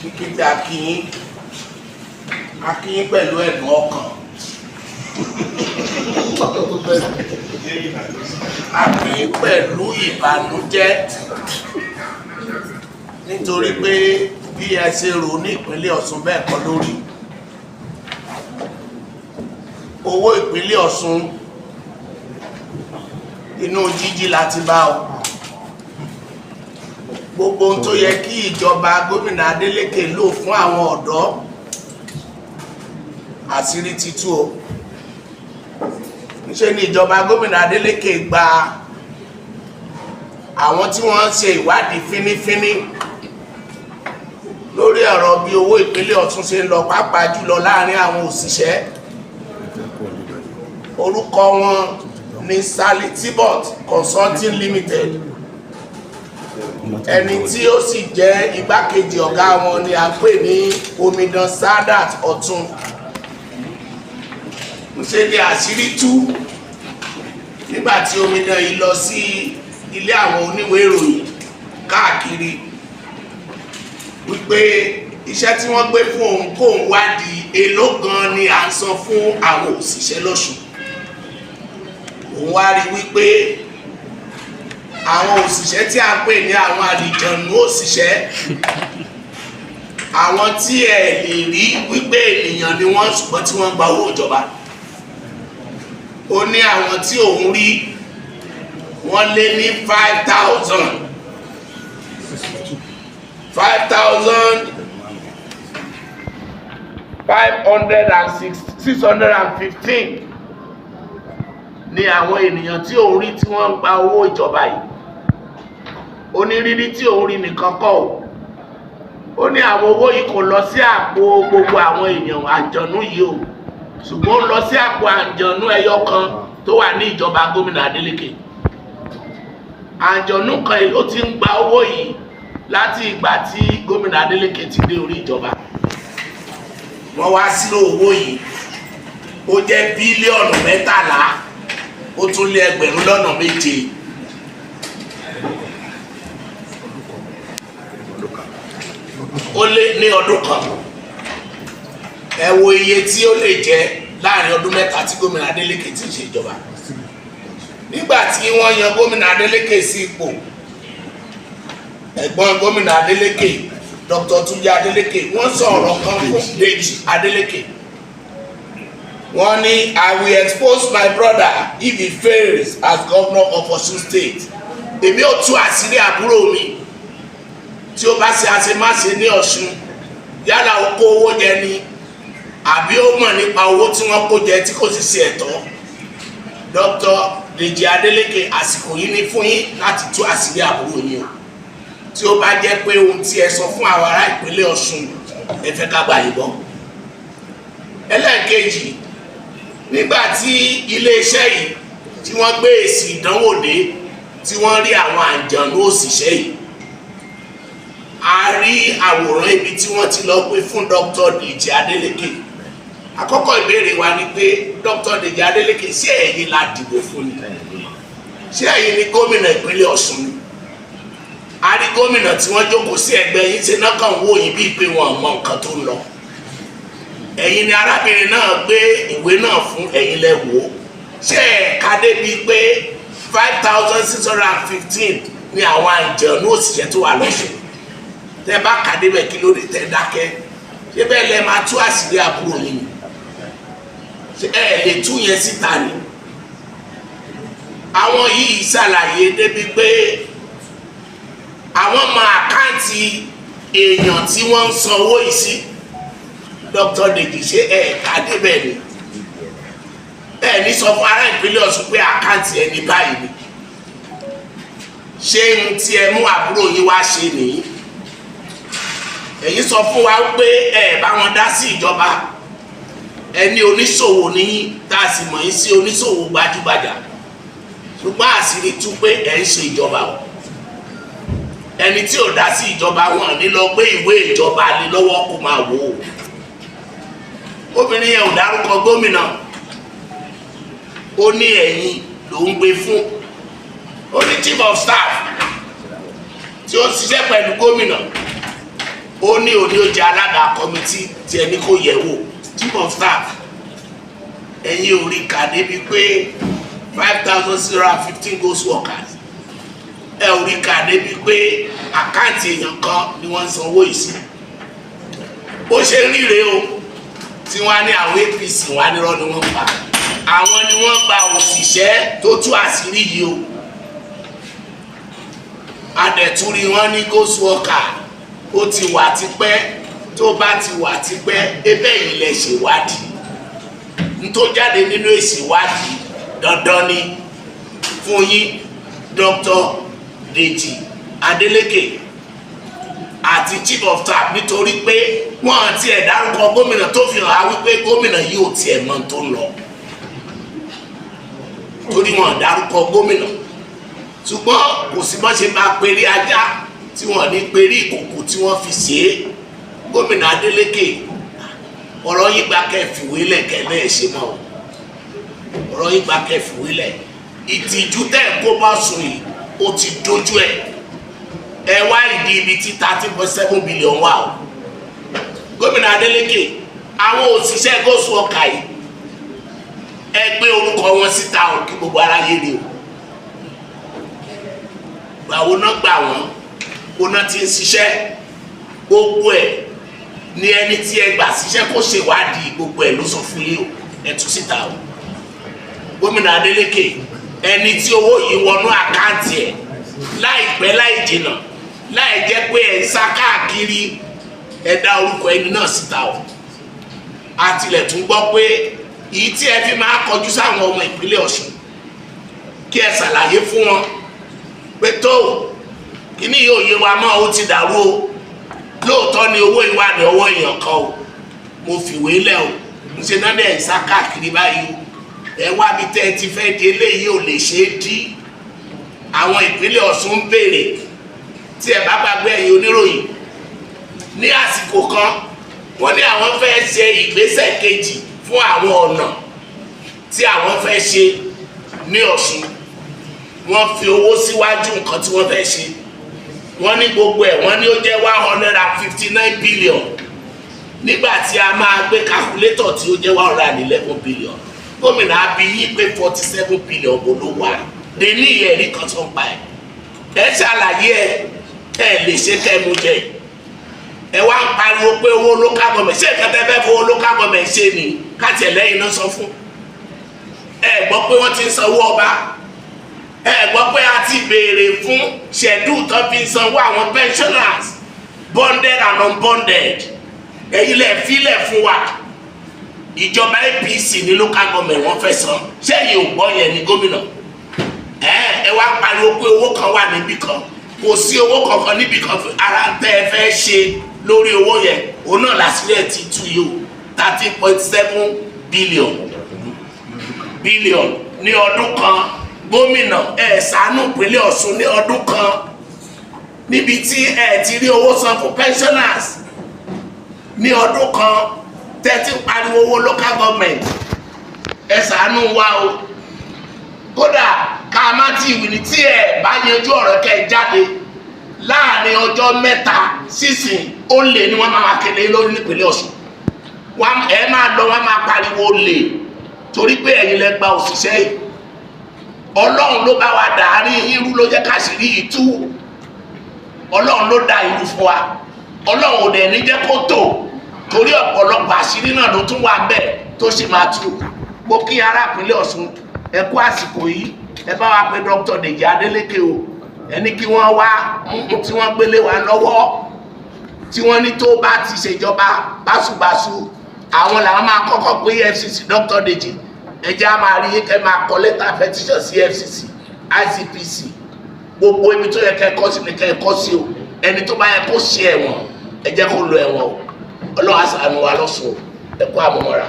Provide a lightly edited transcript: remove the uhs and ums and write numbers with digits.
kíkí akíyín pẹ̀lú ẹ̀dùn ọkàn akíyín pẹ̀lú ìbànújẹ́ nítorí pé bí ẹ ṣe rò ní ìpínlẹ̀ Ọ̀ṣun bẹ́ẹ̀ kọ́ lórí owó ìpínlẹ̀ Ọ̀ṣun inú jíjí láti bá ọ gbogbo ohun tó yẹ kí ìjọba gómìnà Adeleke lò fún àwọn ọ̀dọ́ àṣírí ti tú o níṣẹ́ ni ìjọba gómìnà Adeleke gba àwọn tí wọ́n ń ṣe ìwádìí fínífíní lórí ọ̀rọ̀ bí owó ìpínlẹ̀ Ọ̀ṣun ṣe ń lọ pàápàá jùlọ láàrin àwọn òṣìṣẹ́ orúkọ wọn ní Tibot Consulting Limited ẹni tí ó sì jẹ́ igbákejì ọ̀gá wọn ni a pè ní Omidan Sadat Ọ̀tún ṣe ní àṣírí tú nígbàtí Omidan yìí lọ sí ilé àwọn oníwèé ìròyìn káàkiri wípé iṣẹ́ tí wọ́n gbé fún òun kò ń wádìí èló gan ni à ń san fún àwọn òṣìṣẹ́ lọ́ṣùn òun wá rí wípé àwọn òṣìṣẹ́ tí a pè ní àwọn àlìjọ̀nù òṣìṣẹ́ àwọn tí ẹ lè rí wípé ènìyàn ni wọ́n ṣùgbọ́n tí wọ́n gba owó ìjọba ó ní àwọn tí òun rí wọ́n lé ní 5,615 ní àwọn ènìyàn tí òun rí tí wọ́n ń gba owó ìjọba yìí onírírí tí òun rí nìkan kọ́ ó ní àwọn owó yìí kò lọ sí àpò gbogbo àwọn èèyàn àjọ̀nú yìí o ṣùgbọ́n ó lọ sí àpò àjọ̀nú ẹyọ kan tó wà ní ìjọba gómìnà Adeleke àjọ̀nú kan ló ti ń gba owó yìí láti ìgbà tí gómìnà Adeleke ti dé orí ìjọba wọ́n wá sírò owó yìí ó jẹ́ bílíọ̀nù 13 ó tún lé ẹgbẹ̀rún lọ́nà 7 ó lé ní ọdún kan ẹ wo iye tí ó lè jẹ láàrin ọdún 3 tí gómìnà Adeleke ti ṣe ìjọba nígbà tí wọ́n yan gómìnà Adeleke sí ipò ẹ̀gbọ́n gómìnà Adeleke Dr. Tunji Adeleke wọ́n sọ ọ̀rọ̀ kan fún Deji Adeleke wọ́n ní I will expose my brother if he fails as governor of Ọ̀ṣun state èmi ò tú àṣírí àbúrò mi tí ó bá ṣe àṣemáṣe ní Ọ̀ṣun yálà ó kó owó jẹ ni àbí ó mọ̀ nípa owó tí wọ́n kó jẹ tí kò sì ṣe ẹ̀tọ́ Dr. Deji Adeleke àsìkò yìí ní fún yín láti tú àṣírí àbúrò yín o tí ó bá jẹ́ pé ohun tí ẹ sọ fún àwọn ará ìpínlẹ̀ Ọ̀ṣun ẹ fẹ́ ká gbà yín gbọ́. Ẹlẹ́ẹ̀kejì nígbà tí iléeṣẹ́ yìí tí wọ́n gbé èsì ìdánwò dé tí wọ́n rí àwọn àjọ̀nú òṣìṣẹ́ yìí a rí àwòrán ibi tí wọ́n ti lọ gbé fún Dr. Deji Adeleke àkọ́kọ́ ìbéèrè wa ni pé Dr. Deji Adeleke ṣé ẹ̀yin la dìbò fún ni ṣé ẹ̀yin ni gómìnà ìpínlẹ̀ Ọ̀ṣun ni a rí gómìnà tí wọ́n jókòó sí ẹgbẹ́ yìí ṣe náà kàn wò yín bíi pé wọ́n mọ nǹkan tó ń lọ ẹ̀yin ni arábìnrin náà gbé ìwé náà fún ẹ̀yin lẹ wò ó ṣé ẹ̀ka débi pé 5,615 ni àwọn àjọ̀nú òṣìṣẹ́ tó wà lọ́sùn tẹ́ bá kà débẹ̀ kí ló dé tẹ́ dákẹ́ ṣé bẹ́ẹ̀ lẹ máa tú àṣírí àbúrò yín ṣé ẹ lè tú yẹn síta ni àwọn yìí ṣàlàyé débi pé àwọn ọmọ àkáǹtì èèyàn tí wọ́n ń san owó yìí sí Dr. Deji ṣe ẹ̀ka débẹ̀ ni ẹ̀ ní sọ fún ará ìpínlẹ̀ Ọ̀ṣun pé àkáǹtì ẹni báyìí ni ṣé ohun tí ẹ mú àbúrò yín wá ṣe nìyí èyí sọ fún wa pé ẹ bá wọn dá sí ìjọba ẹni oníṣòwò níyìn tá a sì mọ̀ yín sí oníṣòwò gbajúgbajà ṣùgbọ́n àṣírí tú pé ẹ ń ṣe ìjọba o ẹni tí ò dá sí ìjọba wọn ní lọ gbé ìwé ìjọba lé lọ́wọ́ kó máa wò ó obìnrin yẹn ò dárúkọ gómìnà ó ní ẹ̀yin ló ń gbé fún ó ní chief of staff tí ó ṣiṣẹ́ pẹ̀lú gómìnà ó ní òní ó jẹ́ alága kọ́mítì tí ẹni kò yẹ̀ wò chief of staff ẹ̀yin ò rí kà débi pé 5,015 ghost workers ẹ ò rí kà débi pé àkáǹtì èèyàn kan ni wọ́n ń sanwó ìsìn ó ṣe ríre o tí wọ́n á ní àwọn APC wọn á nírọ́ ni wọ́n pa àwọn ni wọ́n gba òṣìṣẹ́ tó tú àṣírí yìí o adẹ̀túrí wọn ní ghost worker ó ti wà tipẹ́ tó bá ti wà tipẹ́ ebe yìí lẹ ṣèwádìí ntó jáde nínú èsì ìwádìí dandan ni fún yín Dr. Deji Adeleke àti chief of staff nítorí pé wọ́n àti ẹ̀ dárúkọ gómìnà tó fi hàn á wípé gómìnà yìí ò tiẹ̀ mọ̀ tó ń lọ torí wọ́n dárúkọ gómìnà ṣùgbọ́n kò sí bọ́n ṣe máa pèrè ajá tí wọ́n ní pèrè ìkòkò tí wọ́n fi ṣe é gómìnà Adeleke ọ̀rọ̀ yìí gba kẹfìwélẹ̀ kẹ́lẹ́ ẹ̀ ṣe mọ́ ọ̀rọ̀ yìí gba kẹfìwélẹ̀ ìtìjú tẹ̀ kó bá sùn yìí ó ti dojú ẹ̀ ẹ wá ìdí ibi tí 13.7 billion wà o gómìnà Adeleke àwọn òṣìṣẹ́ ghost worker yìí ẹ gbé orúkọ wọn síta o kí gbogbo aráyé rí o gbàwó náà gbà wọ́n gbóná ti ń ṣiṣẹ́ gbogbo ẹ̀ ní ẹni tí ẹ gbà síṣẹ́ kó ṣèwádìí gbogbo ẹ̀ ló sọ fún yín o ẹ tú síta o gómìnà Adeleke ẹni tí owó yìí wọnú àkáǹtì ẹ̀ láìpẹ́ láì jìnnà láì jẹ́ pé ẹ̀ ń sá káàkiri ẹ dá orúkọ ẹni náà síta o àtìlẹ̀ tún gbọ́ pé èyí tí ẹ fi máa kọjú sáwọn ọmọ ìpínlẹ̀ Ọ̀ṣun kí ẹ ṣàlàyé fún wọn pé tó kíní yóò yé wa mọ́ ó ti dàrú o lóòótọ́ ni owó ìwà ní ọwọ́ èèyàn kan o mo fìwé lẹ̀ o ń ṣe náà ẹ̀ ń sá káàkiri báyìí o ẹ wá bí tẹ́ ẹ ti fẹ́ di eléyìí ò lè ṣe é dí àwọn ìpínlẹ̀ Ọ̀ṣun ń béèrè tí ẹ bá gbàgbé ẹ̀yin oníròyìn ní àsìkò kan wọ́n ní àwọn fẹ́ ṣe ìgbésẹ̀ kejì fún àwọn ọ̀nà tí àwọn fẹ́ ṣe ní Ọ̀ṣun wọ́n fi owó síwájú nǹkan tí wọ́n fẹ́ ṣe wọ́n ní gbogbo ẹ̀ wọ́n ní ó jẹ́ 159 billion nígbà tí a máa gbé calculator tí ó jẹ́ 111 billion gómìnà abiyi pé 47 billion bó ló wà dé ní ìyẹ̀rí kan tó ń pa ẹ̀ ṣàlàyé ẹ̀ lè ṣe kẹ́mu jẹ ẹ wá ń pariwo pé owó local government ṣé ìkẹtẹ fẹ́ fowó local government ṣe ni káàtì ẹlẹ́yìn náà sọ fún ẹ gbọ́ pé wọ́n ti ń sanwó ọba ẹ gbọ́ pé a ti béèrè fún schedule tó fi ń sanwó àwọn pensioners bonded and unbonded ẹ̀yin lẹ̀ fílẹ̀ fún wa ìjọba APC ní local government wọ́n fẹ́ san ṣé ẹ̀yin ò gbọ́ yẹn ní gómìnà ẹ wá pariwo pé owó kan wà níbì kan kò sí owó kankan níbì kan ara tẹ́ ẹ fẹ́ ṣe lórí owó yẹn òun náà làṣírí ti tú yìí o 13.7 billion ní ọdún kan gómìnà ẹ ṣàánú ìpínlẹ̀ Ọ̀ṣun ní ọdún kan níbi tí ẹ ti rí owó san fún pensioners ní ọdún kan tẹ́tí pariwo owó local government ẹ ṣàánú wa o kódà ká má ti wì ní tí ẹ bá yanjú ọ̀rọ̀ kẹ́ jáde láàrin ọjọ́ mẹ́ta sísìn ó lè ní wọ́n máa kéde lórí nípínlẹ̀ Ọ̀ṣun ẹ máa lọ wọ́n máa pariwo lè torí pé ẹ̀yin lẹ gba òṣìṣẹ́ yìí Ọlọ́run ló bá wa dàárí irú ló jẹ́ káṣírí yìí tú Ọlọ́run ló dá irú fún wa Ọlọ́run ò dẹ̀ ní jẹ́ kó tó torí ọ̀pọ̀lọpọ̀ àṣírí náà ló tún wà bẹ́ẹ̀ tó sì máa tú mo kí ará ìpínlẹ̀ Ọ̀ṣun ẹ kú àsìkò yìí ẹ bá wa pè Dr. Deji Adeleke o ẹni kí wọ́n wá tí wọ́n gbélé wa lọ́wọ́ tí wọ́n ní tó bá ti ṣèjọba báṣubàṣu àwọn làwọn máa kọ́kọ́ pé EFCC Dr. Deji ẹjẹ́ a máa rí kẹ́ máa kọ lẹ́tà petition sí EFCC ICPC gbogbo ibi tó yẹ kẹ́ kọ́ sí ni kẹ́ kọ́ sí o ẹni tó bá yẹ kó ṣe ẹ̀wọ̀n ẹ jẹ́ kó lọ ẹ̀wọ̀n o Ọlọ́run á ṣàánú wa lọ́sùn ẹ kú àmọ̀mọ́ra.